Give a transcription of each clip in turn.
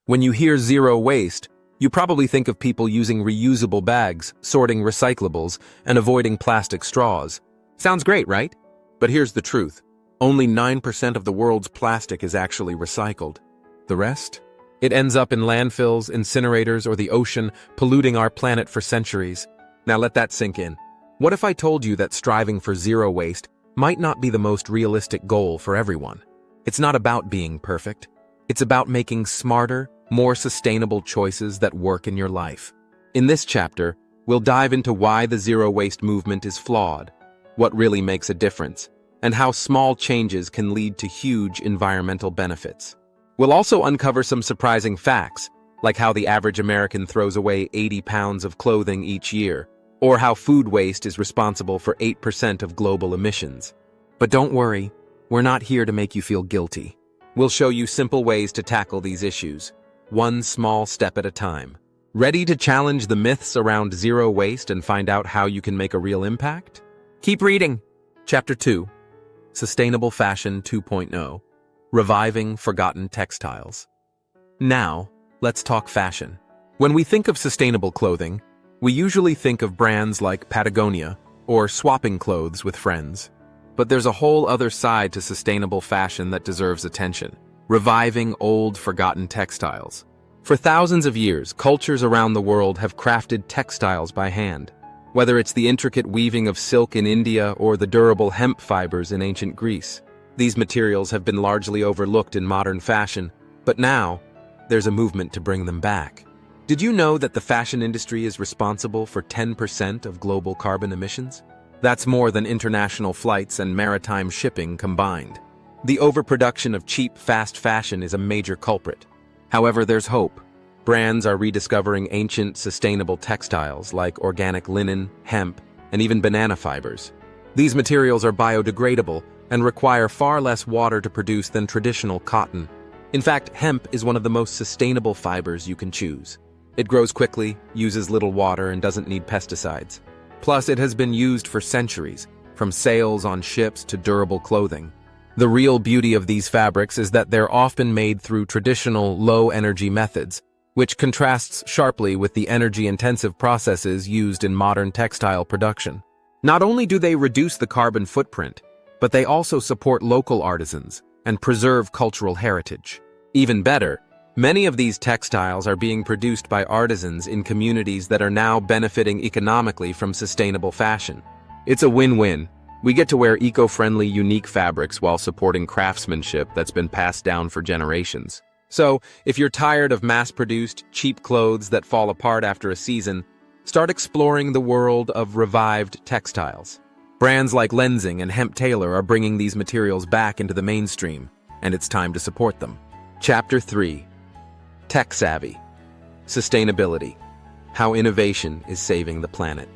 When you hear zero waste, you probably think of people using reusable bags, sorting recyclables, and avoiding plastic straws. Sounds great, right? But here's the truth. Only 9% of the world's plastic is actually recycled. The rest? It ends up in landfills, incinerators, or the ocean, polluting our planet for centuries. Now let that sink in. What if I told you that striving for zero waste might not be the most realistic goal for everyone? It's not about being perfect. It's about making smarter, more sustainable choices that work in your life. In this chapter, we'll dive into why the zero waste movement is flawed, what really makes a difference, and how small changes can lead to huge environmental benefits. We'll also uncover some surprising facts, like how the average American throws away 80 pounds of clothing each year, or how food waste is responsible for 8% of global emissions. But don't worry, we're not here to make you feel guilty. We'll show you simple ways to tackle these issues, one small step at a time. Ready to challenge the myths around zero waste and find out how you can make a real impact? Keep reading! Chapter 2. Sustainable Fashion 2.0. Reviving Forgotten Textiles. Now, let's talk fashion. When we think of sustainable clothing, we usually think of brands like Patagonia or swapping clothes with friends. But there's a whole other side to sustainable fashion that deserves attention: reviving old, forgotten textiles. For thousands of years, cultures around the world have crafted textiles by hand. Whether it's the intricate weaving of silk in India or the durable hemp fibers in ancient Greece, these materials have been largely overlooked in modern fashion, but now, there's a movement to bring them back. Did you know that the fashion industry is responsible for 10% of global carbon emissions? That's more than international flights and maritime shipping combined. The overproduction of cheap, fast fashion is a major culprit. However, there's hope. Brands are rediscovering ancient, sustainable textiles like organic linen, hemp, and even banana fibers. These materials are biodegradable and require far less water to produce than traditional cotton. In fact, hemp is one of the most sustainable fibers you can choose. It grows quickly, uses little water, and doesn't need pesticides. Plus, it has been used for centuries, from sails on ships to durable clothing. The real beauty of these fabrics is that they're often made through traditional, low-energy methods, which contrasts sharply with the energy-intensive processes used in modern textile production. Not only do they reduce the carbon footprint, but they also support local artisans and preserve cultural heritage. Even better, many of these textiles are being produced by artisans in communities that are now benefiting economically from sustainable fashion. It's a win-win. We get to wear eco-friendly, unique fabrics while supporting craftsmanship that's been passed down for generations. So, if you're tired of mass-produced, cheap clothes that fall apart after a season, start exploring the world of revived textiles. Brands like Lenzing and Hemp Tailor are bringing these materials back into the mainstream, and it's time to support them. Chapter 3. Tech Savvy. Sustainability. How innovation is saving the planet.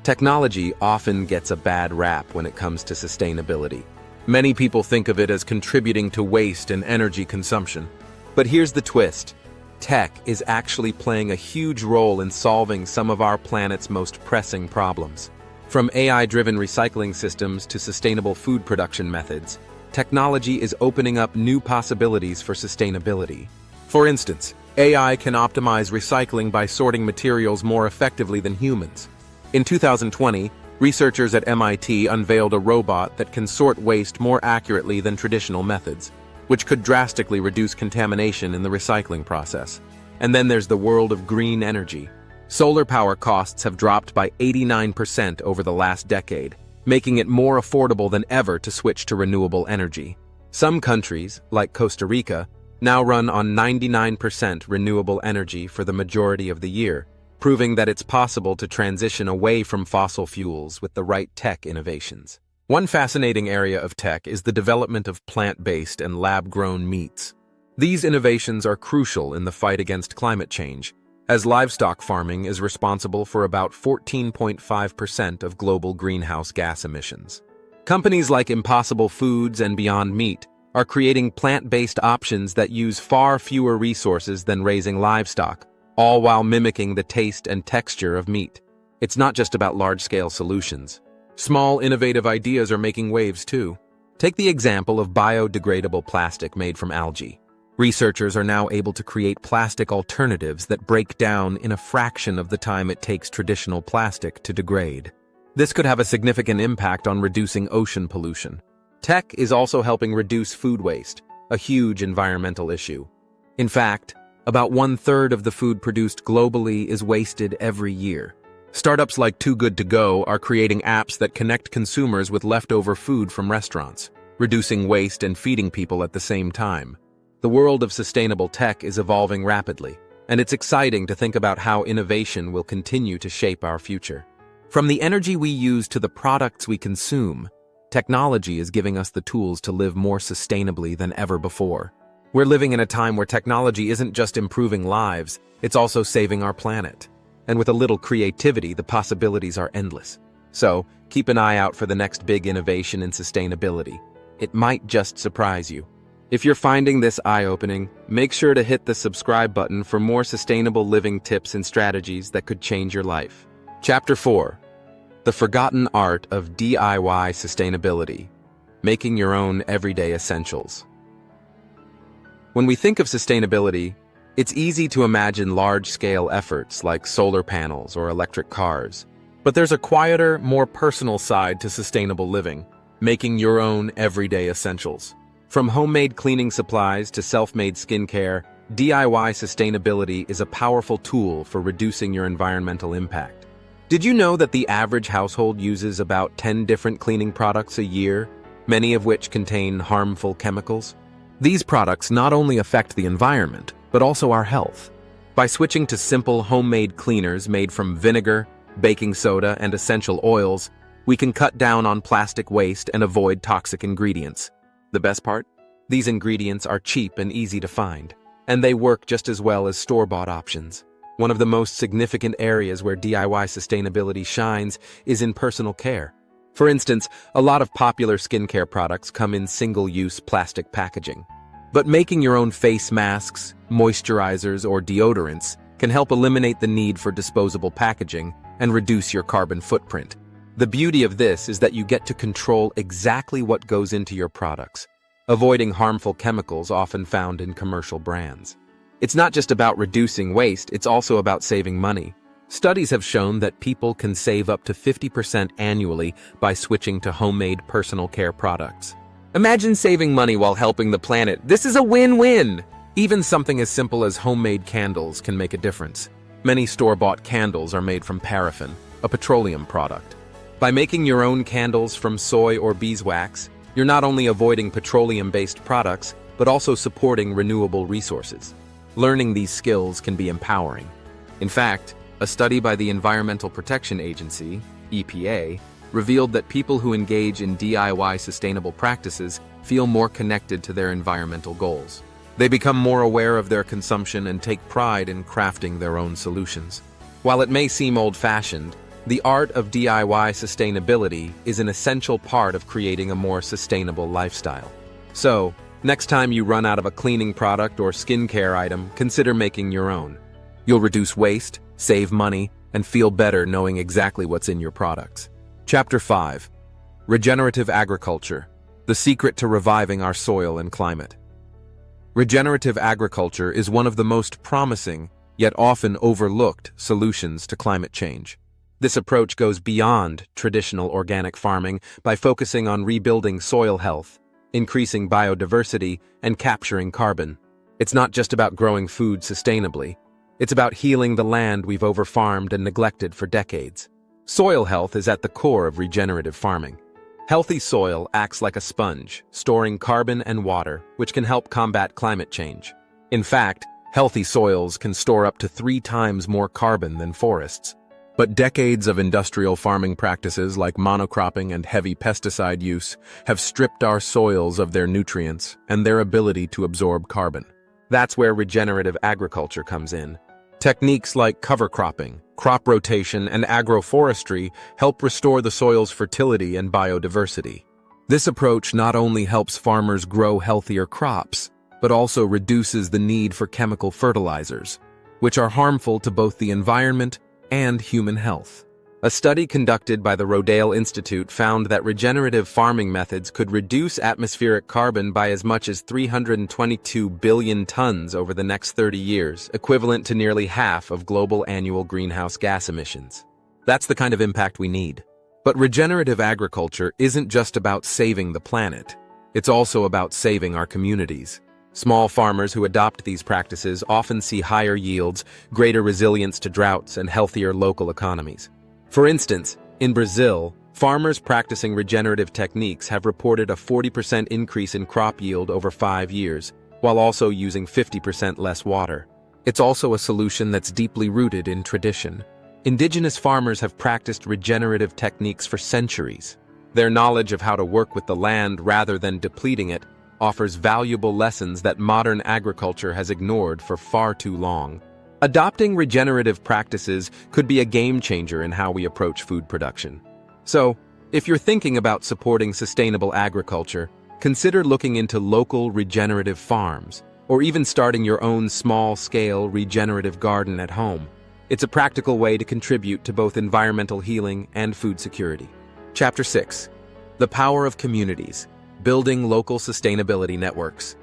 Technology often gets a bad rap when it comes to sustainability. Many people think of it as contributing to waste and energy consumption. But here's the twist. Tech is actually playing a huge role in solving some of our planet's most pressing problems. From AI-driven recycling systems to sustainable food production methods, technology is opening up new possibilities for sustainability. For instance, AI can optimize recycling by sorting materials more effectively than humans. In 2020, researchers at MIT unveiled a robot that can sort waste more accurately than traditional methods, which could drastically reduce contamination in the recycling process. And then there's the world of green energy. Solar power costs have dropped by 89% over the last decade, making it more affordable than ever to switch to renewable energy. Some countries, like Costa Rica, now run on 99% renewable energy for the majority of the year, proving that it's possible to transition away from fossil fuels with the right tech innovations. One fascinating area of tech is the development of plant-based and lab-grown meats. These innovations are crucial in the fight against climate change, as livestock farming is responsible for about 14.5% of global greenhouse gas emissions. Companies like Impossible Foods and Beyond Meat are creating plant-based options that use far fewer resources than raising livestock, all while mimicking the taste and texture of meat. It's not just about large-scale solutions. Small, innovative ideas are making waves too. Take the example of biodegradable plastic made from algae. Researchers are now able to create plastic alternatives that break down in a fraction of the time it takes traditional plastic to degrade. This could have a significant impact on reducing ocean pollution. Tech is also helping reduce food waste, a huge environmental issue. In fact, about 1/3 of the food produced globally is wasted every year. Startups like Too Good To Go are creating apps that connect consumers with leftover food from restaurants, reducing waste and feeding people at the same time. The world of sustainable tech is evolving rapidly, and it's exciting to think about how innovation will continue to shape our future. From the energy we use to the products we consume, technology is giving us the tools to live more sustainably than ever before. We're living in a time where technology isn't just improving lives, it's also saving our planet. And with a little creativity, the possibilities are endless. So, keep an eye out for the next big innovation in sustainability. It might just surprise you. If you're finding this eye-opening, make sure to hit the subscribe button for more sustainable living tips and strategies that could change your life. Chapter 4. The Forgotten Art of DIY Sustainability. Making your own everyday essentials. When we think of sustainability, it's easy to imagine large-scale efforts like solar panels or electric cars. But there's a quieter, more personal side to sustainable living, making your own everyday essentials. From homemade cleaning supplies to self-made skincare, DIY sustainability is a powerful tool for reducing your environmental impact. Did you know that the average household uses about 10 different cleaning products a year, many of which contain harmful chemicals? These products not only affect the environment, but also our health. By switching to simple homemade cleaners made from vinegar, baking soda, and essential oils, we can cut down on plastic waste and avoid toxic ingredients. The best part? These ingredients are cheap and easy to find, and they work just as well as store-bought options. One of the most significant areas where DIY sustainability shines is in personal care. For instance, a lot of popular skincare products come in single-use plastic packaging. But making your own face masks, moisturizers, or deodorants can help eliminate the need for disposable packaging and reduce your carbon footprint. The beauty of this is that you get to control exactly what goes into your products, avoiding harmful chemicals often found in commercial brands. It's not just about reducing waste, it's also about saving money. Studies have shown that people can save up to 50% annually by switching to homemade personal care products. Imagine saving money while helping the planet. This is a win-win! Even something as simple as homemade candles can make a difference. Many store-bought candles are made from paraffin, a petroleum product. By making your own candles from soy or beeswax, you're not only avoiding petroleum-based products, but also supporting renewable resources. Learning these skills can be empowering. In fact, a study by the Environmental Protection Agency, EPA, revealed that people who engage in DIY sustainable practices feel more connected to their environmental goals. They become more aware of their consumption and take pride in crafting their own solutions. While it may seem old-fashioned, the art of DIY sustainability is an essential part of creating a more sustainable lifestyle. So, next time you run out of a cleaning product or skincare item, consider making your own. You'll reduce waste, save money, and feel better knowing exactly what's in your products. Chapter 5. Regenerative Agriculture. The Secret to Reviving Our Soil and Climate. Regenerative agriculture is one of the most promising, yet often overlooked, solutions to climate change. This approach goes beyond traditional organic farming by focusing on rebuilding soil health, increasing biodiversity, and capturing carbon. It's not just about growing food sustainably. It's about healing the land we've overfarmed and neglected for decades. Soil health is at the core of regenerative farming. Healthy soil acts like a sponge, storing carbon and water, which can help combat climate change. In fact, healthy soils can store up to 3 times more carbon than forests. But decades of industrial farming practices like monocropping and heavy pesticide use have stripped our soils of their nutrients and their ability to absorb carbon. That's where regenerative agriculture comes in. Techniques like cover cropping, crop rotation, and agroforestry help restore the soil's fertility and biodiversity. This approach not only helps farmers grow healthier crops, but also reduces the need for chemical fertilizers, which are harmful to both the environment and human health. A study conducted by the Rodale Institute found that regenerative farming methods could reduce atmospheric carbon by as much as 322 billion tons over the next 30 years, equivalent to nearly half of global annual greenhouse gas emissions. That's the kind of impact we need. But regenerative agriculture isn't just about saving the planet. It's also about saving our communities. Small farmers who adopt these practices often see higher yields, greater resilience to droughts, and healthier local economies. For instance, in Brazil, farmers practicing regenerative techniques have reported a 40% increase in crop yield over 5 years, while also using 50% less water. It's also a solution that's deeply rooted in tradition. Indigenous farmers have practiced regenerative techniques for centuries. Their knowledge of how to work with the land rather than depleting it offers valuable lessons that modern agriculture has ignored for far too long. Adopting regenerative practices could be a game changer in how we approach food production. So, if you're thinking about supporting sustainable agriculture, consider looking into local regenerative farms, or even starting your own small-scale regenerative garden at home. It's a practical way to contribute to both environmental healing and food security. Chapter 6. The Power of Communities. Building Local Sustainability Networks.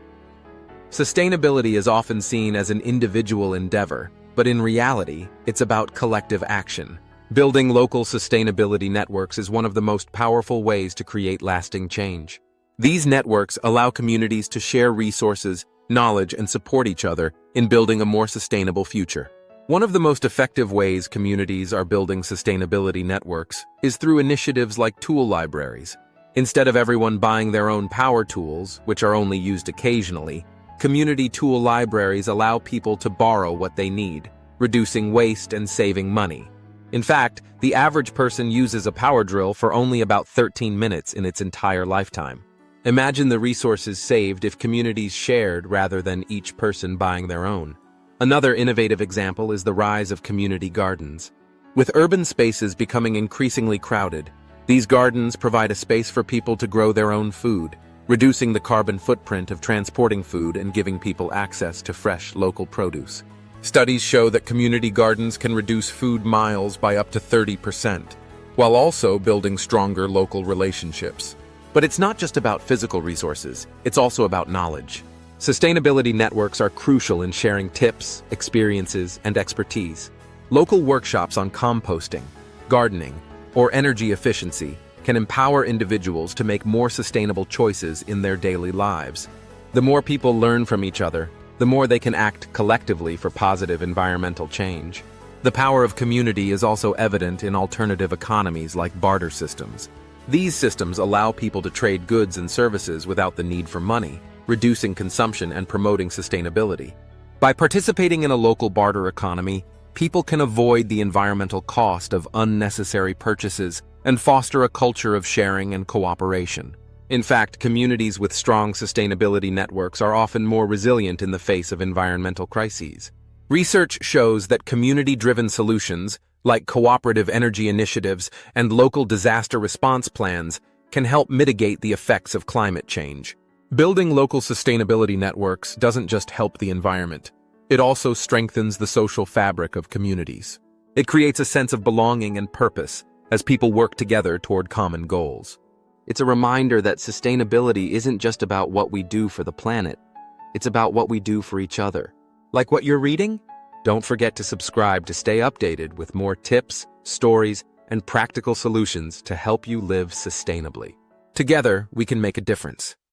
Sustainability is often seen as an individual endeavor, but in reality, it's about collective action. Building local sustainability networks is one of the most powerful ways to create lasting change. These networks allow communities to share resources, knowledge, and support each other in building a more sustainable future. One of the most effective ways communities are building sustainability networks is through initiatives like tool libraries. Instead of everyone buying their own power tools, which are only used occasionally, community tool libraries allow people to borrow what they need, reducing waste and saving money. In fact, the average person uses a power drill for only about 13 minutes in its entire lifetime. Imagine the resources saved if communities shared rather than each person buying their own. Another innovative example is the rise of community gardens. With urban spaces becoming increasingly crowded, these gardens provide a space for people to grow their own food, reducing the carbon footprint of transporting food and giving people access to fresh local produce. Studies show that community gardens can reduce food miles by up to 30%, while also building stronger local relationships. But it's not just about physical resources, it's also about knowledge. Sustainability networks are crucial in sharing tips, experiences, and expertise. Local workshops on composting, gardening, or energy efficiency can empower individuals to make more sustainable choices in their daily lives. The more people learn from each other, the more they can act collectively for positive environmental change. The power of community is also evident in alternative economies like barter systems. These systems allow people to trade goods and services without the need for money, reducing consumption and promoting sustainability. By participating in a local barter economy, people can avoid the environmental cost of unnecessary purchases and foster a culture of sharing and cooperation. In fact, communities with strong sustainability networks are often more resilient in the face of environmental crises. Research shows that community-driven solutions, like cooperative energy initiatives and local disaster response plans, can help mitigate the effects of climate change. Building local sustainability networks doesn't just help the environment. It also strengthens the social fabric of communities. It creates a sense of belonging and purpose as people work together toward common goals. It's a reminder that sustainability isn't just about what we do for the planet. It's about what we do for each other. Like what you're reading? Don't forget to subscribe to stay updated with more tips, stories, and practical solutions to help you live sustainably. Together, we can make a difference.